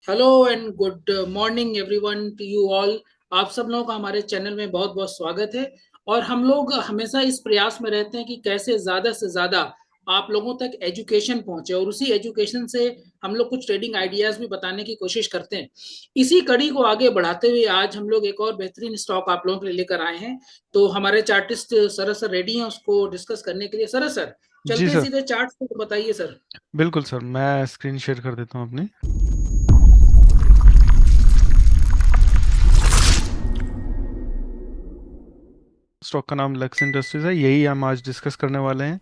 Hello and good morning everyone to you all. आप सब लोगों का हमारे चैनल में बहुत बहुत स्वागत है। और हम लोग हमेशा इस प्रयास में रहते हैं कि कैसे ज़्यादा से ज़्यादा आप लोगों तक एजुकेशन पहुंचे, और उसी एजुकेशन से हम लोग कुछ ट्रेडिंग आइडियाज़ भी बताने की कोशिश करते हैं। इसी कड़ी को आगे बढ़ाते हुए आज हम लोग एक और बेहतरीन स्टॉक आप लोगों के लिए लेकर आए हैं। तो हमारे चार्टिस्ट सरस सर रेडी हैं उसको डिस्कस करने के लिए। सरस सर, जी चलते हैं सर। सीधे चार्ट को, बताइए सर। बिल्कुल सर, मैं स्क्रीन शेयर कर देता हूँ अपनी। स्टॉक का नाम लक्स इंडस्ट्रीज है, यही हम आज डिस्कस करने वाले हैं।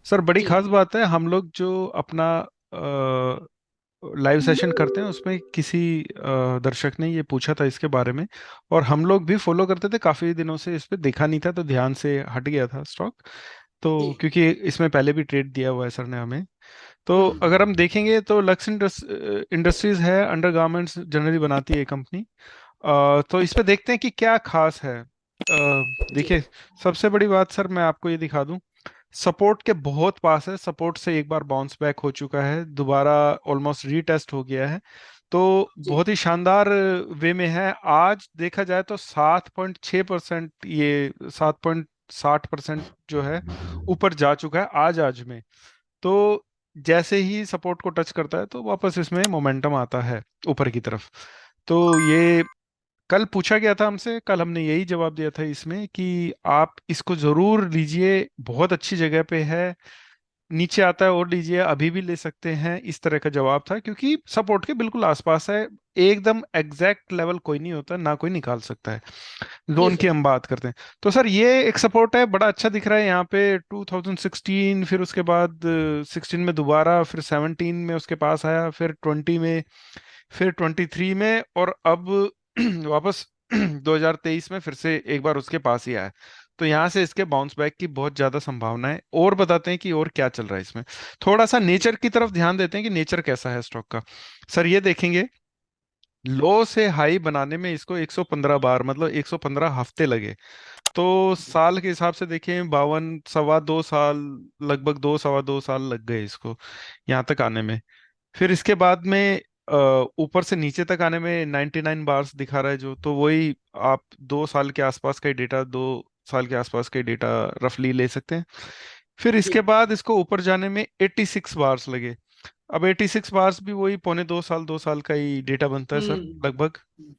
सर, बड़ी जी। खास बात है, हम लोग जो अपना लाइव सेशन करते हैं उसमें किसी दर्शक ने ये पूछा था इसके बारे में, और हम लोग भी फॉलो करते थे काफ़ी दिनों से, इस पे देखा नहीं था तो ध्यान से हट गया था स्टॉक। जी। तो क्योंकि इसमें पहले भी ट्रेड दिया हुआ है सर ने हमें। तो हम्म। अगर हम देखेंगे तो लक्स इंडस्ट्रीज है, अंडरगारमेंट्स जनरली बनाती है कंपनी। तो इस पे देखते हैं कि क्या खास है। जी। देखिए, सबसे बड़ी बात सर मैं आपको ये दिखा दूं, सपोर्ट के बहुत पास है, सपोर्ट से एक बार बाउंस बैक हो चुका है, दोबारा ऑलमोस्ट रीटेस्ट हो गया है। तो जी। बहुत ही शानदार वे में है। आज देखा जाए तो 7.6%, ये 7.60% जो है ऊपर जा चुका है आज में। तो जैसे ही सपोर्ट को टच करता है तो वापस इसमें मोमेंटम आता है ऊपर की तरफ। तो ये कल पूछा गया था हमसे, कल हमने यही जवाब दिया था इसमें कि आप इसको जरूर लीजिए, बहुत अच्छी जगह पे है, नीचे आता है और लीजिए, अभी भी ले सकते हैं, इस तरह का जवाब था, क्योंकि सपोर्ट के बिल्कुल आसपास है। एकदम एग्जैक्ट लेवल कोई नहीं होता, ना कोई निकाल सकता है। जी जोन की सर। हम बात करते हैं तो सर ये एक सपोर्ट है, बड़ा अच्छा दिख रहा है यहाँ पे। 2016, फिर उसके बाद 16 में दोबारा, फिर 17 में उसके पास आया, फिर 20 में, फिर 23 में, और अब वापस 2023 में फिर से एक बार उसके पास ही आया। तो यहाँ से इसके बाउंस बैक की बहुत ज्यादा संभावना है। और बताते हैं कि और क्या चल रहा है इसमें। थोड़ा सा नेचर की तरफ ध्यान देते हैं कि नेचर कैसा है स्टॉक का। सर ये देखेंगे, लो से हाई बनाने में इसको 115 बार, मतलब 115 हफ्ते लगे। तो साल के हिसाब से देखें, 52 सवा 2 साल, लगभग 2 सवा 2 साल लग गए इसको यहाँ तक आने में। फिर इसके बाद में ऊपर से नीचे तक आने में 99 बार्स दिखा रहा है जो, तो वही आप 2 साल के आसपास का ही डेटा, 2 साल के आसपास का ही डेटा रफली ले सकते हैं। फिर जी। इसके बाद इसको ऊपर जाने में 86 बार्स लगे। अब 86 बार्स भी वही पौने 2 साल का ही डेटा बनता है सर, लगभग। हम्म।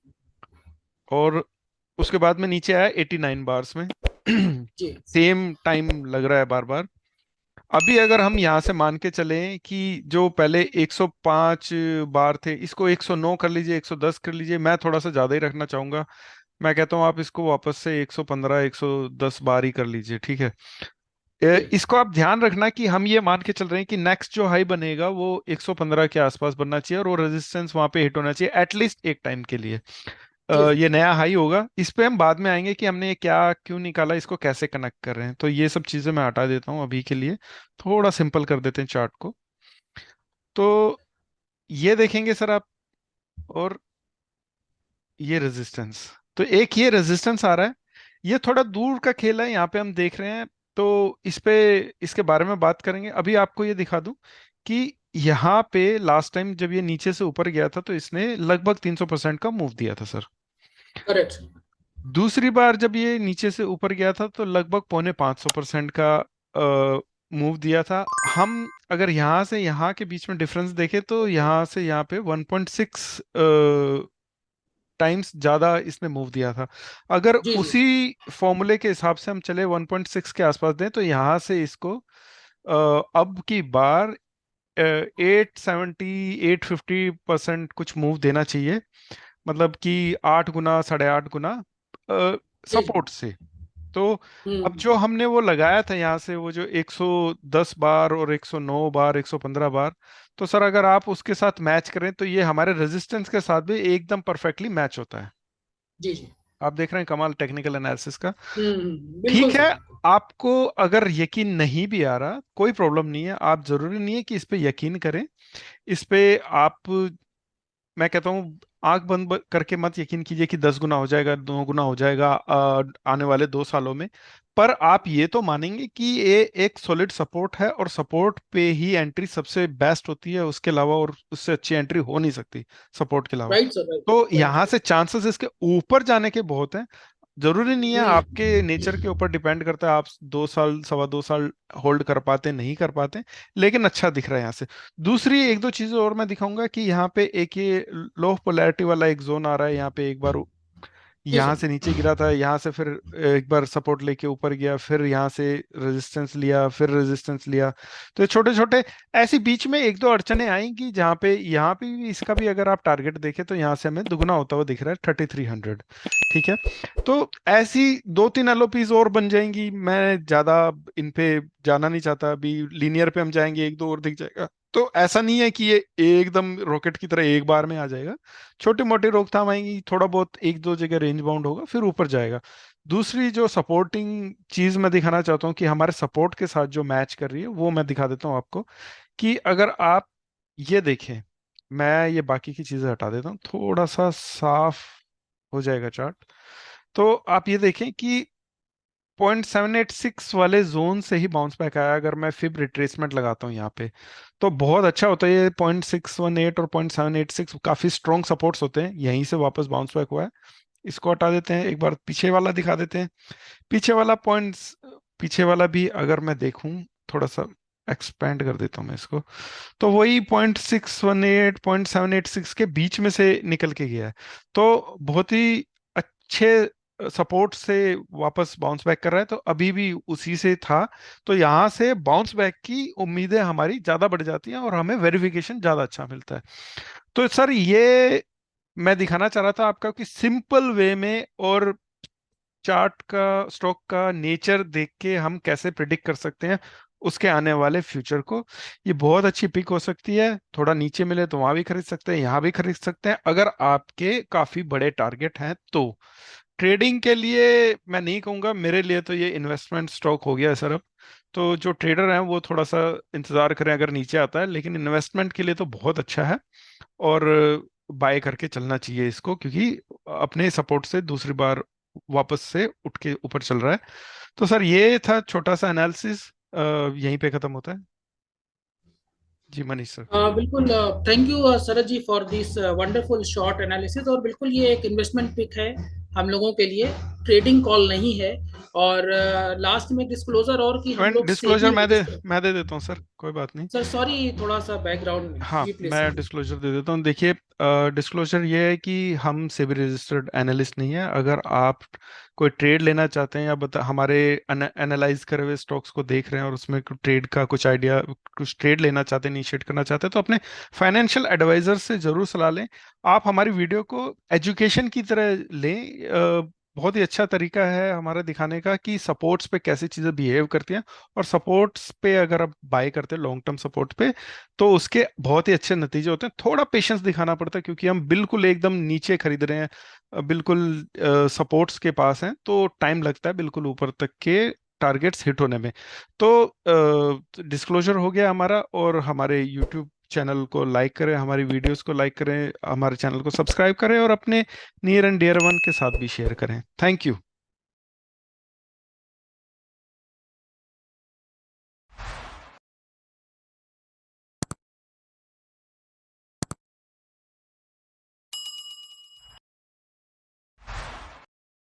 और उसके बाद में नीचे आया 89 बार्स में। जी। सेम टाइम लग रहा है बार बार। अभी अगर हम यहाँ से मान के चलें कि जो पहले 105 बार थे, इसको 109 कर लीजिए, 110 कर लीजिए, मैं थोड़ा सा ज्यादा ही रखना चाहूंगा। मैं कहता हूँ आप इसको वापस से 115 110 बार ही कर लीजिए, ठीक है। जी। इसको आप ध्यान रखना कि हम ये मान के चल रहे हैं कि नेक्स्ट जो हाई बनेगा वो 115 के आसपास बनना चाहिए, और वो रेजिस्टेंस वहां पे हिट होना चाहिए एटलीस्ट एक टाइम के लिए। जी सर। ये नया हाई होगा। इस पे हम बाद में आएंगे कि हमने ये क्या क्यों निकाला, इसको कैसे कनेक्ट कर रहे हैं। तो ये सब चीजें मैं हटा देता हूँ अभी के लिए, थोड़ा सिंपल कर देते हैं चार्ट को। तो ये देखेंगे सर आप, और ये रेजिस्टेंस, तो एक ये रेजिस्टेंस आ रहा है, ये थोड़ा दूर का खेल है, यहाँ पे हम देख रहे हैं। तो इस पे, इसके बारे में बात करेंगे। अभी आपको ये दिखा दूं कि यहाँ पे लास्ट टाइम जब ये नीचे से ऊपर गया था तो इसने लगभग 300% का मूव दिया था सर। Correct sir. दूसरी बार जब ये नीचे से ऊपर गया था तो लगभग पौने 500% का मूव दिया था। हम अगर यहाँ से यहाँ के बीच में डिफरेंस देखें तो यहाँ से यहाँ पे 1.6 टाइम्स ज्यादा इसने मूव दिया था। अगर जी जी। उसी फॉर्मूले के हिसाब से हम चले 1.6 के आसपास दें तो यहाँ से इसको अब की बार 870 850% कुछ मूव देना चाहिए, मतलब कि 8 गुना 8.5 गुना जी जी। सपोर्ट से। तो अब हम्म। जो हमने वो लगाया था यहाँ से, वो जो 110 बार और 109 बार, 115 बार, तो सर अगर आप उसके साथ मैच करें तो ये हमारे रेजिस्टेंस के साथ भी एकदम परफेक्टली मैच होता है। जी जी। आप देख रहे हैं कमाल टेक्निकल एनालिसिस का। बिल्कुल ठीक है। सर, बिल्कुल। आपको अगर यकीन नहीं भी आ रहा, कोई प्रॉब्लम नहीं है, आप जरूरी नहीं है कि इस पे यकीन करें। इस पे आप, मैं कहता हूँ आंख बंद करके मत यकीन कीजिए कि 10 गुना हो जाएगा, 2 गुना हो जाएगा आने वाले 2 सालों में। पर आप ये तो मानेंगे कि ये एक सॉलिड सपोर्ट है, और सपोर्ट पे ही एंट्री सबसे बेस्ट होती है, उसके अलावा और उससे अच्छी एंट्री हो नहीं सकती सपोर्ट के अलावा। Right sir, right. तो राइट यहाँ राइट। से चांसेस इसके ऊपर जाने के बहुत हैं। जरूरी नहीं है, हम्म। आपके नेचर के ऊपर डिपेंड करता है, आप 2 साल 2.25 साल होल्ड कर पाते नहीं कर पाते, लेकिन अच्छा दिख रहा है यहाँ से। दूसरी एक दो चीजें और मैं दिखाऊंगा कि यहाँ पे एक ये लो पोलैरिटी वाला एक जोन आ रहा है, यहाँ पे एक बार जी यहाँ सर। से नीचे गिरा था, यहाँ से फिर एक बार सपोर्ट लेके ऊपर गया, फिर यहाँ से रेजिस्टेंस लिया, फिर रेजिस्टेंस लिया। तो ये छोटे छोटे ऐसी बीच में एक दो अड़चने आएंगी, जहाँ पे यहाँ पे भी इसका भी अगर आप टारगेट देखें तो यहाँ से हमें दुगना होता हुआ दिख रहा है 3300। ठीक है। तो ऐसी 2-3 एलओपीज और बन जाएंगी, मैं ज्यादा इन पे जाना नहीं चाहता, अभी लीनियर पे हम जाएंगे एक दो और दिख जाएगा। तो ऐसा नहीं है कि ये एकदम रॉकेट की तरह एक बार में आ जाएगा, छोटी मोटी रोकथाम आएंगी, थोड़ा बहुत एक दो जगह रेंज बाउंड होगा, फिर ऊपर जाएगा। दूसरी जो सपोर्टिंग चीज मैं दिखाना चाहता हूँ कि हमारे सपोर्ट के साथ जो मैच कर रही है, वो मैं दिखा देता हूँ आपको। कि अगर आप ये देखें, मैं ये बाकी की चीजें हटा देता हूँ, थोड़ा सा साफ हो जाएगा चार्ट। तो आप ये देखें कि 0.786 वाले जोन से ही बाउंस बैक आया। अगर मैं फिब रिट्रेसमेंट लगाता हूँ यहाँ पे, तो बहुत अच्छा होता है ये। 0.618 और 0.786 काफी स्ट्रॉन्ग सपोर्ट्स होते हैं, यहीं से वापस बाउंस बैक हुआ है। इसको हटा देते हैं, एक बार पीछे वाला दिखा देते हैं। पीछे वाला पॉइंट्स, पीछे वाला भी अगर मैं देखूं, थोड़ा सा एक्सपेंड कर देता हूँ मैं इसको, तो वही 0.618 0.786 के बीच में से निकल के गया है। तो बहुत ही अच्छे सपोर्ट से वापस बाउंस बैक कर रहा है, तो अभी भी उसी से था। तो यहाँ से बाउंस बैक की उम्मीदें हमारी ज्यादा बढ़ जाती हैं, और हमें वेरिफिकेशन ज्यादा अच्छा मिलता है। तो सर ये मैं दिखाना चाह रहा था आपका कि सिंपल वे में, और चार्ट का स्टॉक का नेचर देख के हम कैसे प्रिडिक्ट कर सकते हैं उसके आने वाले फ्यूचर को। ये बहुत अच्छी पिक हो सकती है, थोड़ा नीचे मिले तो वहां भी खरीद सकते हैं, यहाँ भी खरीद सकते हैं, अगर आपके काफी बड़े टारगेट हैं तो। ट्रेडिंग के लिए मैं नहीं कहूंगा, मेरे लिए तो ये इन्वेस्टमेंट स्टॉक हो गया है सर अब। तो जो ट्रेडर हैं वो थोड़ा सा इंतजार करें अगर नीचे आता है, लेकिन इन्वेस्टमेंट के लिए तो बहुत अच्छा है। और बाय करके चलना चाहिए इसको, क्योंकि अपने सपोर्ट से दूसरी बार वापस से उठ के ऊपर चल रहा है। तो सर ये था छोटा सा एनालिसिस, यहीं पे खत्म होता है। जी मनीष सर। बिल्कुल। Thank you Saraj ji for this wonderful short analysis. और बिल्कुल ये एक इन्वेस्टमेंट पिक है हम लोगों के लिए, ट्रेडिंग कॉल नहीं है। और लास्ट में डिस्क्लोजर और कि हम लोग डिस्क्लोजर सेबी रजिस्टर। मैं दे देता हूँ सर, कोई बात नहीं। सर सॉरी, थोड़ा सा बैकग्राउंड में हाँ, जी प्लीज। मैं डिस्क्लोजर दे देता हूँ। देखिए, डिस्क्लोजर ये है कि हम सेबी रजिस्टर्ड एनालिस्ट नहीं है। अगर आप कोई ट्रेड लेना चाहते हैं, या हमारे एनालाइज करे हुए स्टॉक्स को देख रहे हैं और उसमें ट्रेड का कुछ आइडिया, कुछ ट्रेड लेना चाहते हैं, इनिशिएट करना चाहते हैं, तो अपने फाइनेंशियल एडवाइजर से जरूर सलाह लें। आप हमारी वीडियो को एजुकेशन की तरह लें। बहुत ही अच्छा तरीका है हमारा दिखाने का कि सपोर्ट्स पे कैसी चीजें बिहेव करती हैं, और सपोर्ट्स पे अगर आप बाय करते हैं लॉन्ग टर्म सपोर्ट पे, तो उसके बहुत ही अच्छे नतीजे होते हैं। थोड़ा पेशेंस दिखाना पड़ता है, क्योंकि हम बिल्कुल एकदम नीचे खरीद रहे हैं, बिल्कुल सपोर्ट्स के पास हैं, तो टाइम लगता है बिल्कुल ऊपर तक के टारगेट्स हिट होने में। तो डिस्क्लोजर हो गया हमारा। और हमारे यूट्यूब चैनल को लाइक करें, हमारी वीडियोस को लाइक करें, हमारे चैनल को सब्सक्राइब करें, और अपने नियर एंड डियर वन के साथ भी शेयर करें। Thank you.